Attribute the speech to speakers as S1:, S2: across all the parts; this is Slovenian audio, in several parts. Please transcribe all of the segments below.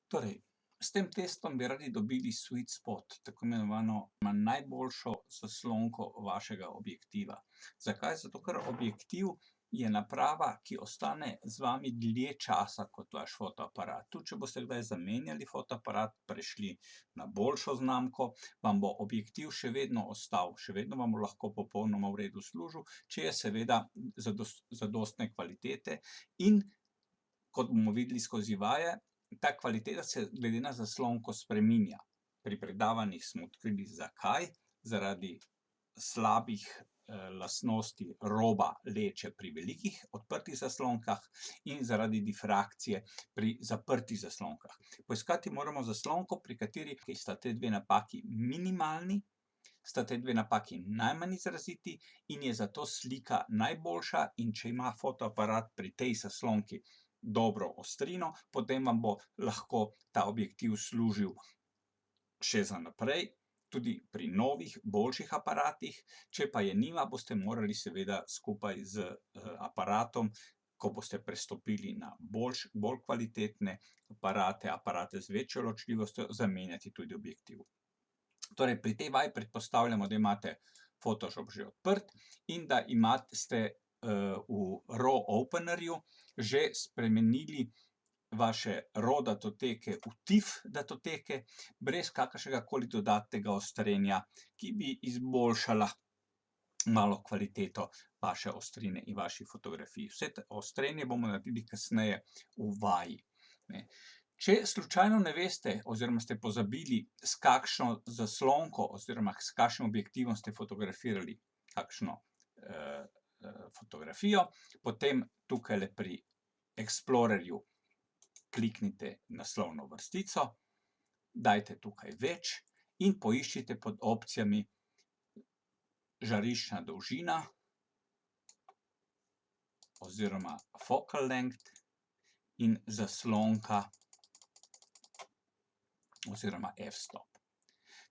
S1: Torej, s tem testom bi radi dobili sweet spot, tako imenovano najboljšo zaslonko vašega objektiva. Zakaj? Zato, ker objektiv je naprava, ki ostane z vami dlje časa kot vaš fotoaparat. Tudi če boste kdaj zamenjali fotoaparat, prešli na boljšo znamko, vam bo objektiv še vedno ostal, še vedno vam bo lahko popolnoma v redu služil, če je seveda zadostne kvalitete in, kot bomo videli skozi vaje, ta kvaliteta se glede na zaslonko spreminja. Pri predavanjih smo odkrili, zakaj. Zaradi slabih lastnosti roba leče pri velikih odprtih zaslonkah in zaradi difrakcije pri zaprtih zaslonkah. Poiskati moramo zaslonko, pri kateri sta te dve napaki minimalni, sta te dve napaki najmanj izraziti in je zato slika najboljša, in če ima fotoaparat pri tej zaslonki dobro ostrino, potem vam bo lahko ta objektiv služil še za naprej, tudi pri novih, boljših aparatih. Če pa je nima, boste morali seveda skupaj z aparatom, ko boste prestopili na bolj kvalitetne aparate z večjo ločljivostjo, zamenjati tudi objektiv. Torej, pri tej vaji predpostavljamo, da imate Photoshop že odprt in da ste v RAW openerju že spremenili vaše RAW datoteke v TIFF datoteke brez kakršnega koli dodatnega ostrenja, ki bi izboljšala malo kvaliteto vaše ostrine in vaših fotografij. Vse to ostrenje bomo naredili kasneje v vaji. Če slučajno ne veste oziroma ste pozabili, s kakšno zaslonko oziroma s kakšnim objektivom ste fotografirali kakšno fotografijo, potem tukajle pri Explorerju kliknite naslovno vrstico, dajte tukaj več in poiščite pod opcijami žariščna dolžina oziroma focal length in zaslonka oziroma f-stop.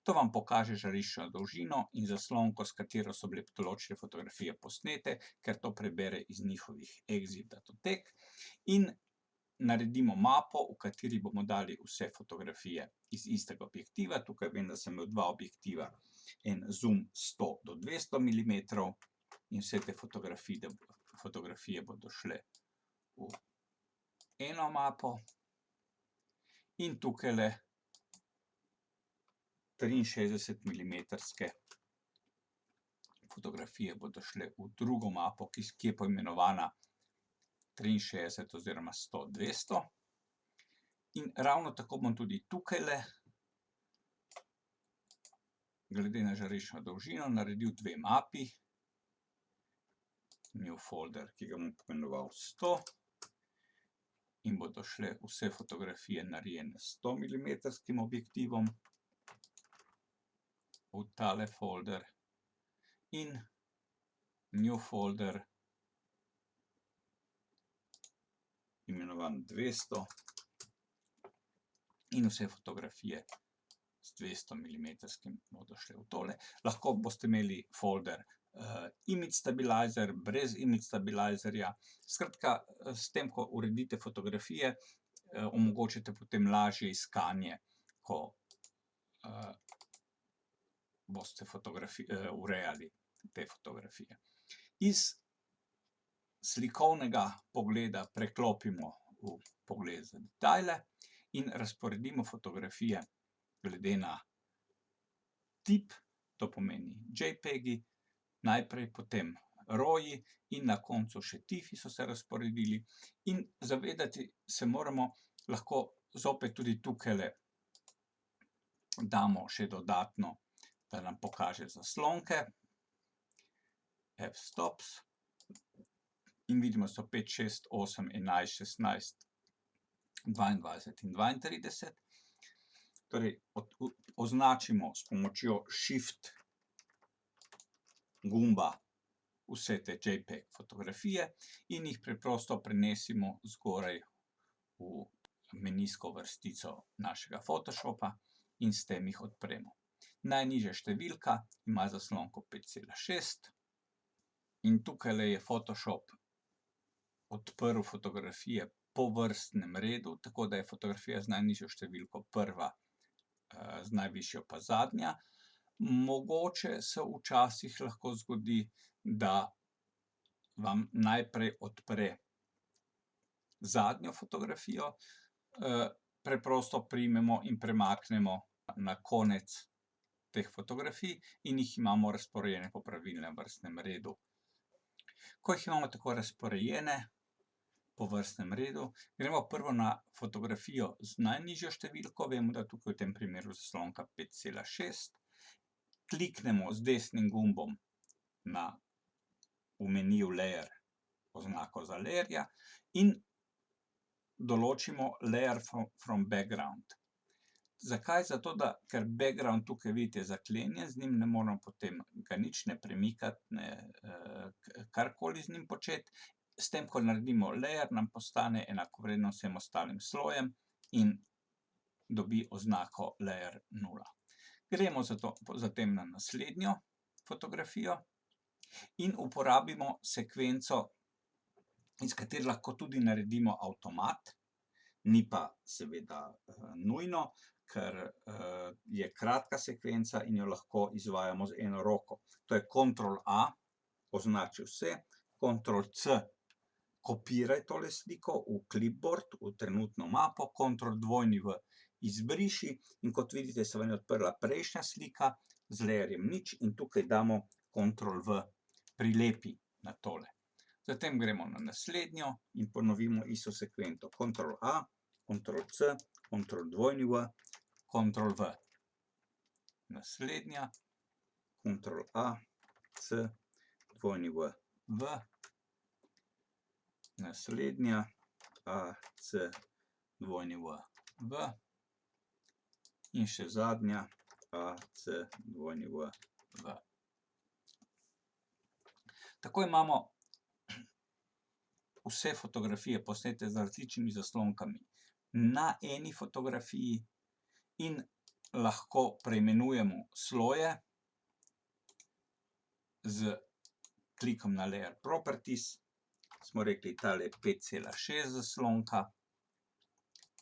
S1: To vam pokaže žariščno dolžino in zaslonko, s katero so bile določene fotografije posnete, ker to prebere iz njihovih EXIF datotek, in naredimo mapo, v kateri bomo dali vse fotografije iz istega objektiva. Tukaj vem, da sem imel dva objektiva, en zoom 100 do 200 milimetrov, in vse te fotografije bodo šle v eno mapo. In tukajle 63 milimetrske fotografije bodo šle v drugo mapo, ki je poimenovana 63 oziroma 100-200. In ravno tako bom tudi tukajle, glede na žariščno dolžino, naredil dve mapi. New folder, ki ga bom poimenoval 100. In bodo šle vse fotografije narejene s 100 milimetrskim objektivom v tale folder, in new folder, imenovan 200, in vse fotografije s 200 milimetrskim bodo šle v tole. Lahko boste imeli folder image stabilizer, brez image stabilizerja. Skratka, s tem, ko uredite fotografije, omogočite potem lažje iskanje, ko boste urejali te fotografije. Iz slikovnega pogleda preklopimo v pogled za detajle in razporedimo fotografije glede na tip, to pomeni JPEG-i, najprej, potem RAW-ji in na koncu še TIFF-i so se razporedili. In zavedati se moramo, lahko zopet tudi tukajle damo še dodatno, da nam pokaže zaslonke, f-stops, in vidimo, so 5, 6, 8, 11, 16, 22 in 32. Torej, označimo s pomočjo Shift gumba vse te JPEG fotografije in jih preprosto prenesimo zgoraj v menijsko vrstico našega Photoshopa in s tem jih odpremo. Najnižja številka ima zaslonko 5,6 in tukajle je Photoshop odprl fotografije po vrstnem redu, tako da je fotografija z najnižjo številko prva, z najvišjo pa zadnja. Mogoče se včasih lahko zgodi, da vam najprej odpre zadnjo fotografijo, preprosto primemo in premaknemo na konec teh fotografij in jih imamo razporejene po pravilnem vrstnem redu. Ko jih imamo tako razporejene po vrstnem redu, gremo prvo na fotografijo z najnižjo številko, vemo, da tukaj v tem primeru zaslonka 5,6. Kliknemo z desnim gumbom v meniju Layer oznako za layerja in določimo Layer from background. Zakaj? Zato, ker background tukaj vidite je zaklenjen, z njim ne moramo potem ga nič ne premikati, karkoli z njim početi. S tem, ko naredimo layer, nam postane enakovredno vsem ostalim slojem in dobi oznako layer 0. Gremo zatem na naslednjo fotografijo in uporabimo sekvenco, iz katere lahko tudi naredimo avtomat, ni pa seveda nujno, ker je kratka sekvenca in jo lahko izvajamo z eno roko. To je Ctrl+A, označi vse, Ctrl+C, kopiraj tole sliko v clipboard, v trenutno mapo, Ctrl+V, izbriši in kot vidite, se vam je odprla prejšnja slika z layerjem 0 in tukaj damo Ctrl+V, prilepi na tole. Zatem gremo na naslednjo in ponovimo isto sekvento. Ctrl+A, Ctrl+C, Ctrl+W, Ctrl+V. Naslednja, Ctrl+A, C, W, V. Naslednja, A, C, W, V. In še zadnja, A, C, W, V. Tako imamo vse fotografije posnete z različnimi zaslonkami na eni fotografiji in lahko preimenujemo sloje z klikom na Layer Properties. Smo rekli, tale 5,6 zaslonka,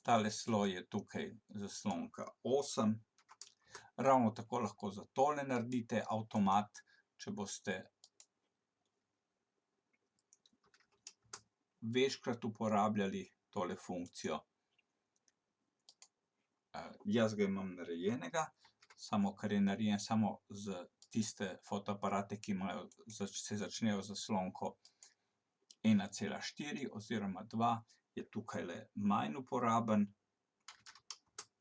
S1: tale sloj je tukaj zaslonka 8. Ravno tako lahko za tole naredite avtomat, če boste večkrat uporabljali tole funkcijo. Jaz ga imam narejenega, samo ker je narejen samo za tiste fotoaparate, ki se začnejo z zaslonko 1,4 oziroma 2, je tukajle manj uporaben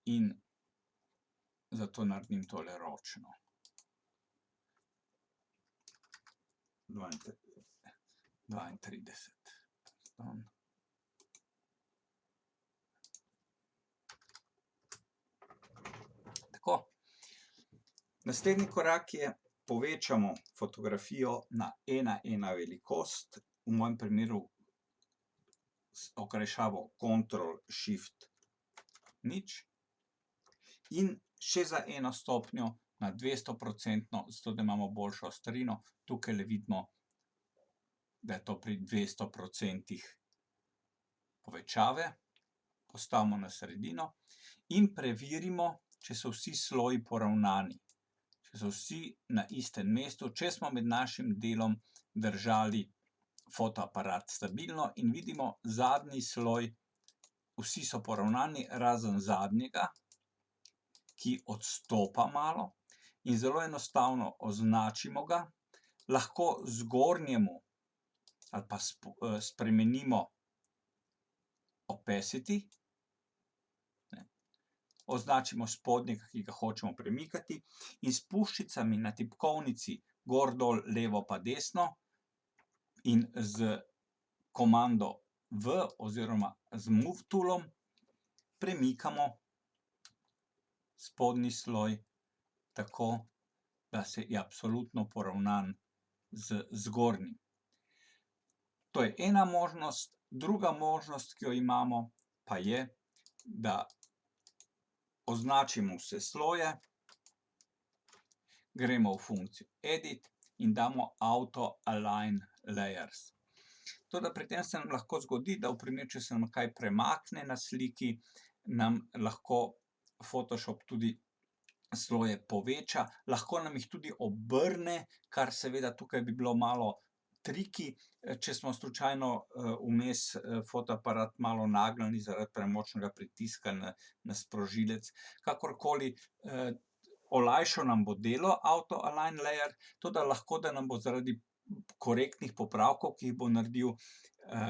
S1: in zato naredim tole ročno. 32. Tako. Naslednji korak je, povečamo fotografijo na 1:1 velikost, v mojem primeru okrajšavo Ctrl+Shift+0 in še za eno stopnjo na 200%, zato da imamo boljšo ostrino. Tukajle vidimo, da je to pri 200% povečave. Postavimo na sredino in preverimo, če so vsi sloji poravnani, če so vsi na istem mestu, če smo med našim delom držali fotoaparat stabilno in vidimo zadnji sloj, vsi so poravnani, razen zadnjega, ki odstopa malo in zelo enostavno označimo ga, lahko zgornjemu ali pa spremenimo opacity, označimo spodnjega, ki ga hočemo premikati in s puščicami na tipkovnici gor, dol, levo pa desno in z komando V oziroma z Move toolom premikamo spodnji sloj tako, da se je absolutno poravnan z zgornjim. To je ena možnost. Druga možnost, ki jo imamo, pa je, da označimo vse sloje, gremo v funkcijo Edit in damo Auto Align Layers. Toda pri tem se nam lahko zgodi, da v primeru, če se nam kaj premakne na sliki, nam lahko Photoshop tudi sloje poveča, lahko nam jih tudi obrne, kar seveda tukaj bi bilo malo triki, če smo slučajno vmes fotoaparat malo nagnili zaradi premočnega pritiska na sprožilec. Kakorkoli, olajšal nam bo delo Auto Align Layer, toda lahko, da nam bo zaradi korektnih popravkov, ki jih bo naredil,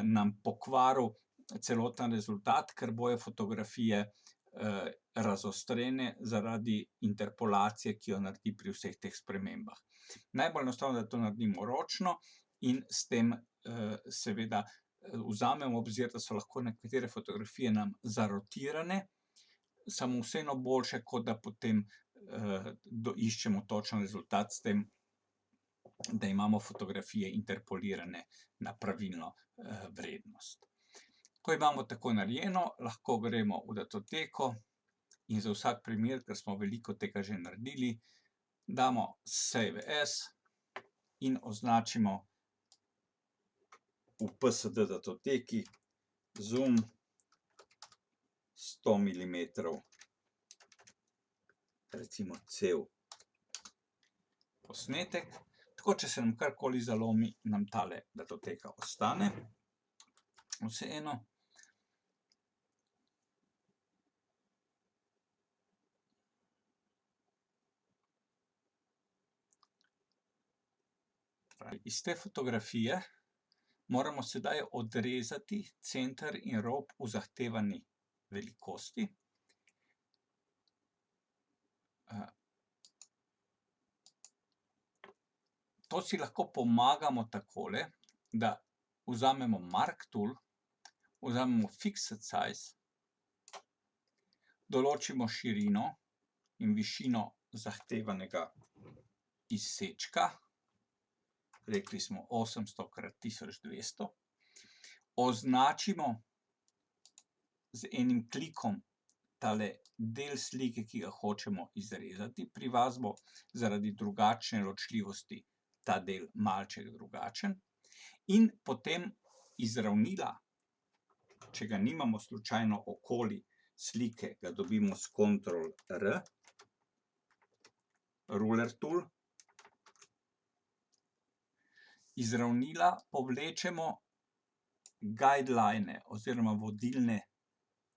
S1: nam pokvaril celoten rezultat, ker bojo fotografije razostrene zaradi interpolacije, ki jo naredi pri vseh teh spremembah. Najbolj enostavno, da to naredimo ročno in s tem seveda vzamemo v obzir, da so lahko nekatere fotografije nam zarotirane, samo vseeno boljše, kot da potem iščemo točen rezultat s tem, da imamo fotografije interpolirane na pravilno vrednost. Ko imamo tako narejeno, lahko gremo v datoteko in za vsak primer, ker smo veliko tega že naredili, damo Save as in označimo v PSD datoteki zoom 100 milimetrov, recimo cel posnetek. Tako, če se nam karkoli zalomi, nam tale datoteka ostane. Vseeno. Iz te fotografije moramo sedaj odrezati center in rob v zahtevani velikosti. To si lahko pomagamo takole, da vzamemo Mark Tool, vzamemo Fixed Size, določimo širino in višino zahtevanega izsečka, rekli smo 800 krat 1200, označimo z enim klikom tale del slike, ki ga hočemo izrezati. Pri vas bo zaradi drugačne ločljivosti ta del malček drugačen. In potem izravnila, če ga nimamo slučajno okoli slike, ga dobimo s Ctrl+R, Ruler Tool. Izravnila povlečemo guideline oziroma vodilne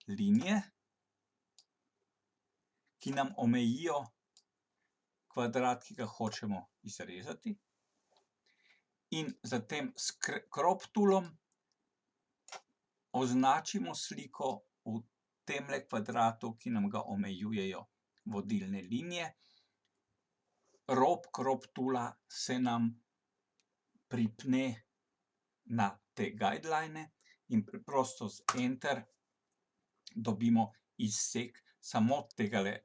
S1: linije, ki nam omejijo kvadrat, ki ga hočemo izrezati. In zatem s Crop Toolom označimo sliko v temle kvadratu, ki nam ga omejujejo vodilne linije. Rob Crop Toola se nam pripne na te guideline in preprosto z Enter dobimo izsek samo tegale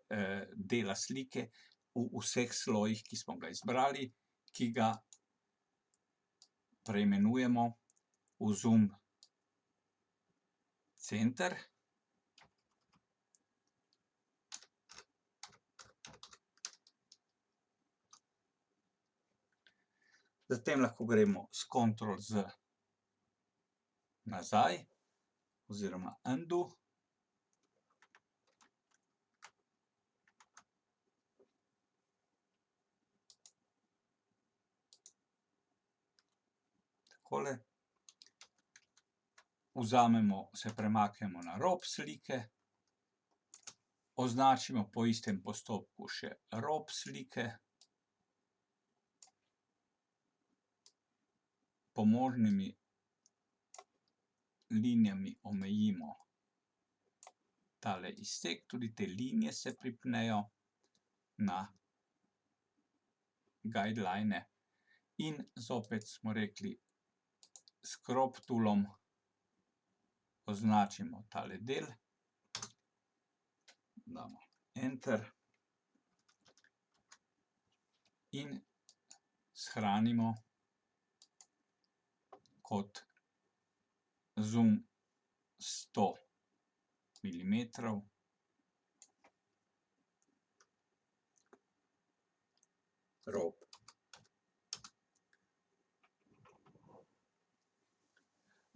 S1: dela slike v vseh slojih, ki smo ga izbrali, ki ga preimenujemo v Zoom Center. Zatem lahko gremo s Ctrl+Z nazaj oziroma Undo. Takole. Vzamemo, se premaknemo na rob slike, označimo po istem postopku še rob slike, pomožnimi linijami omejimo tale izsek, tudi te linije se pripnejo na guideline in zopet smo rekli s Crop Toolom označimo tale del, damo Enter in shranimo kot zoom 100 milimetrov. Rob.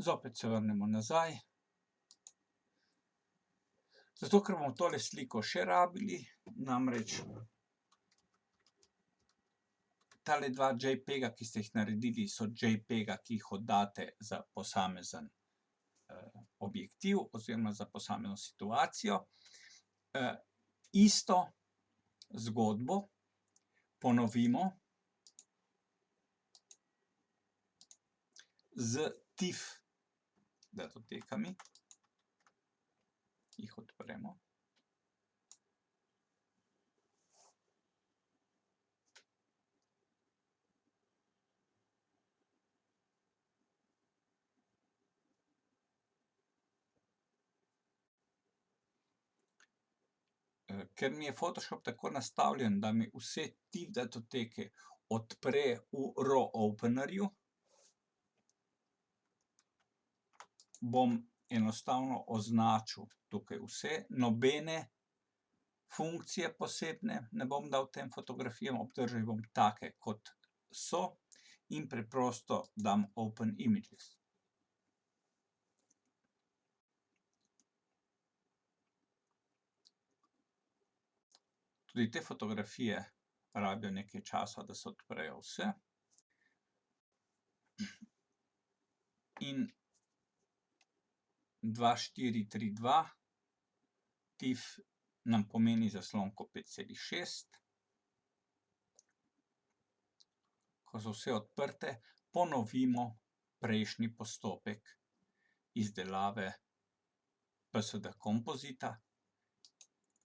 S1: Zopet se vrnemo nazaj. Zato, ker bomo tole sliko še rabili, namreč tale dva JPEG-a, ki ste jih naredili, so JPEG-a, ki jih oddate za posamezen objektiv oziroma za posamezno situacijo. Isto zgodbo ponovimo z TIFF datotekami. Jih odpremo. Ker mi je Photoshop tako nastavljen, da mi vse TIFF datoteke odpre v RAW openerju, bom enostavno označil tukaj vse, nobene funkcije posebne ne bom dal tem fotografijam, obdržal bom take, kot so, in preprosto dam Open Images. Tudi te fotografije rabijo nekaj časa, da se odprejo vse. In 2432 TIFF nam pomeni zaslonko 5,6. Ko so vse odprte, ponovimo prejšnji postopek izdelave PSD kompozita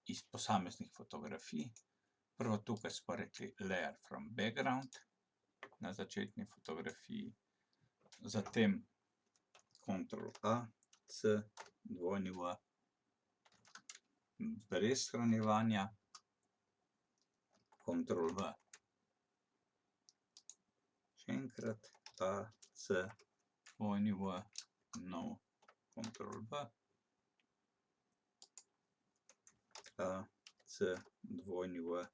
S1: iz posameznih fotografij. Prvo tukaj smo rekli Layer from background na začetni fotografiji, zatem Ctrl+A, C, W, brez shranjevanja, Ctrl+V. Še enkrat A, C, W, nov, Ctrl+V, A, C, W,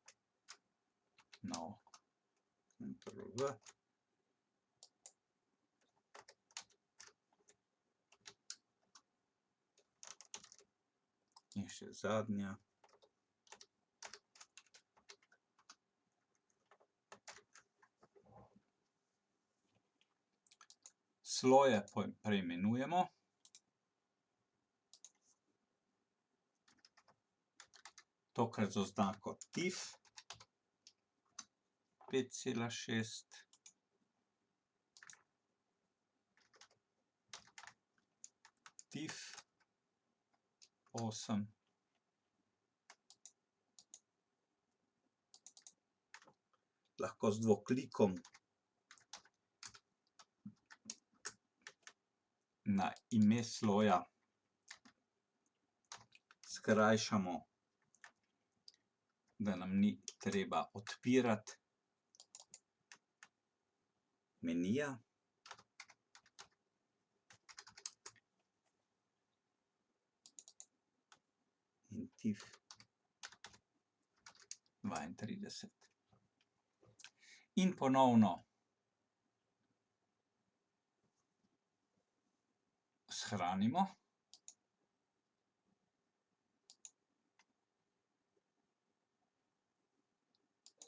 S1: nov, Ctrl+V. In še zadnja. Sloje preimenujemo. Tokrat z oznako TIFF 5,6. TIFF 8. Lahko z dvoklikom na ime sloja skrajšamo, da nam ni treba odpirati menija. In TIFF 32. In ponovno shranimo.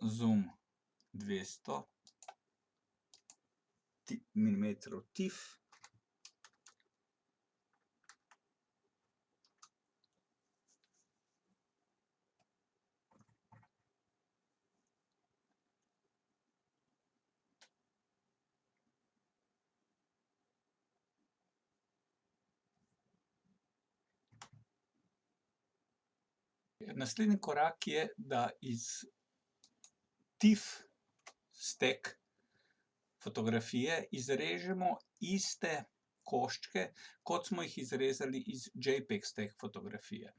S1: Zoom 200 milimetrov TIFF. Naslednji korak je, da iz TIFF stack fotografije izrežemo iste koščke, kot smo jih izrezali iz JPEG stack fotografije.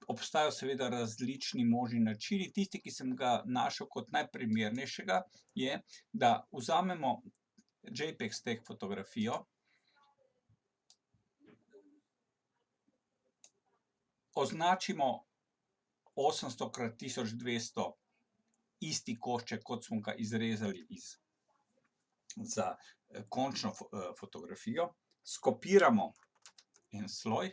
S1: Obstajajo seveda različni možni načini. Tisti, ki sem ga našel kot najprimernejšega, je, da vzamemo JPEG stack fotografijo, označimo 800x1200 isti košček, kot smo ga izrezali iz za končno fotografijo, skopiramo en sloj.